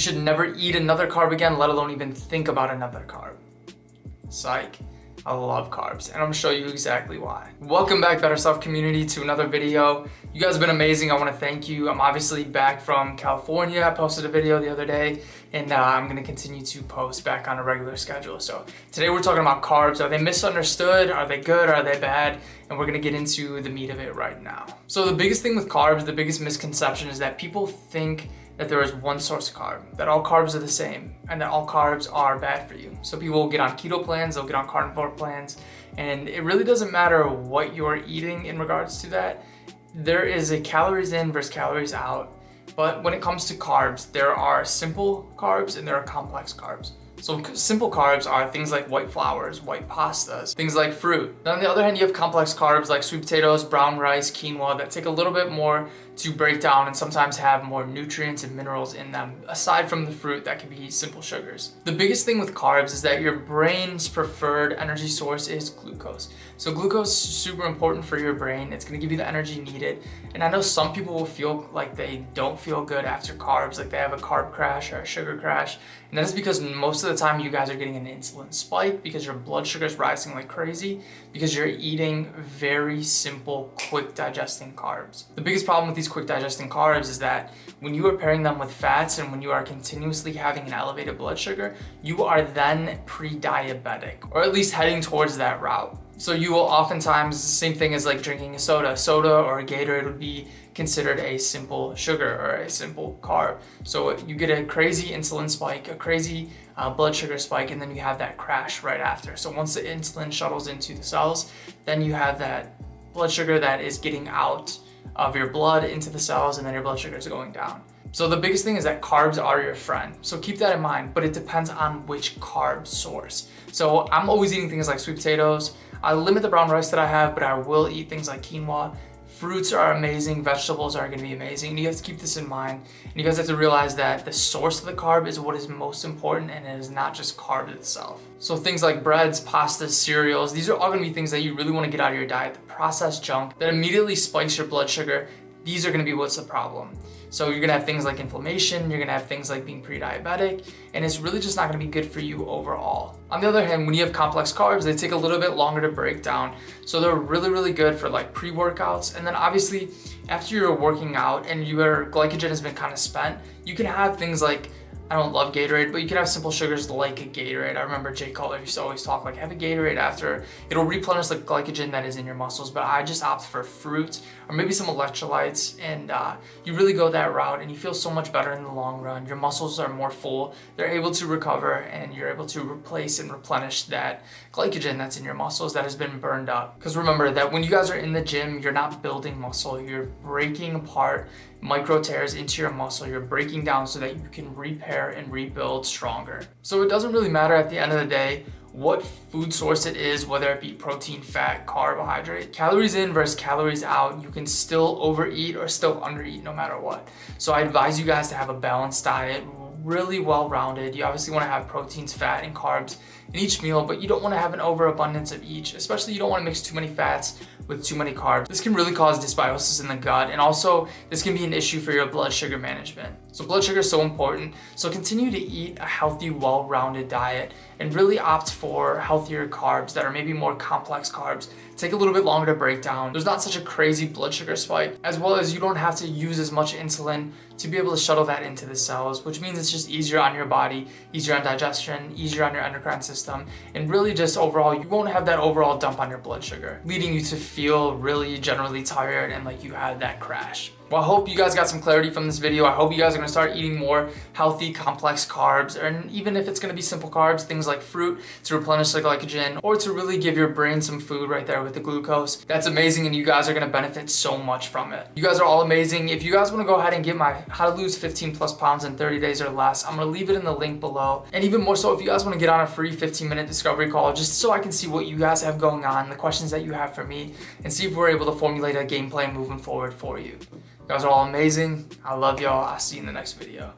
should never eat another carb again, let alone even think about another carb. Psych. I love carbs, and I'm gonna show you exactly why. Welcome back, Better Self community, to another video. You guys have been amazing. I wanna thank you. I'm obviously back from California. I posted a video the other day, and I'm gonna continue to post back on a regular schedule. So today we're talking about carbs. Are they misunderstood? Are they good? Are they bad? And we're gonna get into the meat of it right now. So the biggest thing with carbs, the biggest misconception is that people think that there is one source of carb, that all carbs are the same, and that all carbs are bad for you. So people will get on keto plans, they'll get on carnivore plans, and it really doesn't matter what you're eating in regards to that. There is a calories in versus calories out, but when it comes to carbs, there are simple carbs and there are complex carbs. So simple carbs are things like white flours, white pastas, things like fruit. Then on the other hand, you have complex carbs like sweet potatoes, brown rice, quinoa that take a little bit more to break down and sometimes have more nutrients and minerals in them, aside from the fruit that can be simple sugars. The biggest thing with carbs is that your brain's preferred energy source is glucose. So glucose is super important for your brain. It's gonna give you the energy needed. And I know some people will feel like they don't feel good after carbs, like they have a carb crash or a sugar crash. And that is because most of the time you guys are getting an insulin spike because your blood sugar is rising like crazy because you're eating very simple, quick digesting carbs. The biggest problem with these quick digesting carbs is that when you are pairing them with fats and when you are continuously having an elevated blood sugar, you are then pre-diabetic, or at least heading towards that route. So you will oftentimes, same thing as like drinking a soda. Soda or a Gatorade would be considered a simple sugar or a simple carb. So you get a crazy insulin spike, a crazy blood sugar spike, and then you have that crash right after. So once the insulin shuttles into the cells, then you have that blood sugar that is getting out of your blood into the cells, and then your blood sugar is going down. So the biggest thing is that carbs are your friend. So keep that in mind, but it depends on which carb source. So I'm always eating things like sweet potatoes. I limit the brown rice that I have, but I will eat things like quinoa. Fruits are amazing, vegetables are gonna be amazing. And you have to keep this in mind. And you guys have to realize that the source of the carb is what is most important, and it is not just carb itself. So things like breads, pastas, cereals, these are all gonna be things that you really wanna get out of your diet. The processed junk that immediately spikes your blood sugar, these are gonna be what's the problem. So you're gonna have things like inflammation, you're gonna have things like being pre-diabetic, and it's really just not gonna be good for you overall. On the other hand, when you have complex carbs, they take a little bit longer to break down. So they're really, really good for like pre-workouts. And then obviously, after you're working out and your glycogen has been kind of spent, you can have things like, I don't love Gatorade, but you can have simple sugars like a Gatorade. I remember Jay Cutler used to always talk like, have a Gatorade after. It'll replenish the glycogen that is in your muscles, but I just opt for fruit or maybe some electrolytes, and you really go that route and you feel so much better in the long run. Your muscles are more full, they're able to recover, and you're able to replace and replenish that glycogen that's in your muscles that has been burned up. Because remember that when you guys are in the gym, you're not building muscle, you're breaking apart micro tears into your muscle. You're breaking down so that you can repair and rebuild stronger. So it doesn't really matter at the end of the day what food source it is, whether it be protein, fat, carbohydrate. Calories in versus calories out, you can still overeat or still undereat no matter what. So I advise you guys to have a balanced diet, really well-rounded. You obviously want to have proteins, fat, and carbs in each meal, but you don't want to have an overabundance of each. Especially you don't want to mix too many fats with too many carbs. This can really cause dysbiosis in the gut, and also this can be an issue for your blood sugar management. So blood sugar is so important. So continue to eat a healthy, well-rounded diet and really opt for healthier carbs that are maybe more complex carbs. Take a little bit longer to break down. There's not such a crazy blood sugar spike, as well as you don't have to use as much insulin to be able to shuttle that into the cells, which means it's just easier on your body, easier on digestion, easier on your endocrine system, and really just overall, you won't have that overall dump on your blood sugar, leading you to feel really generally tired and like you had that crash. Well, I hope you guys got some clarity from this video. I hope you guys are gonna start eating more healthy, complex carbs, and even if it's gonna be simple carbs, things like fruit to replenish the glycogen, or to really give your brain some food right there with the glucose. That's amazing, and you guys are gonna benefit so much from it. You guys are all amazing. If you guys wanna go ahead and get my how to lose 15+ pounds in 30 days or less, I'm gonna leave it in the link below. And even more so, if you guys wanna get on a free 15-minute discovery call, just so I can see what you guys have going on, the questions that you have for me, and see if we're able to formulate a game plan moving forward for you. You guys are all amazing. I love y'all. I'll see you in the next video.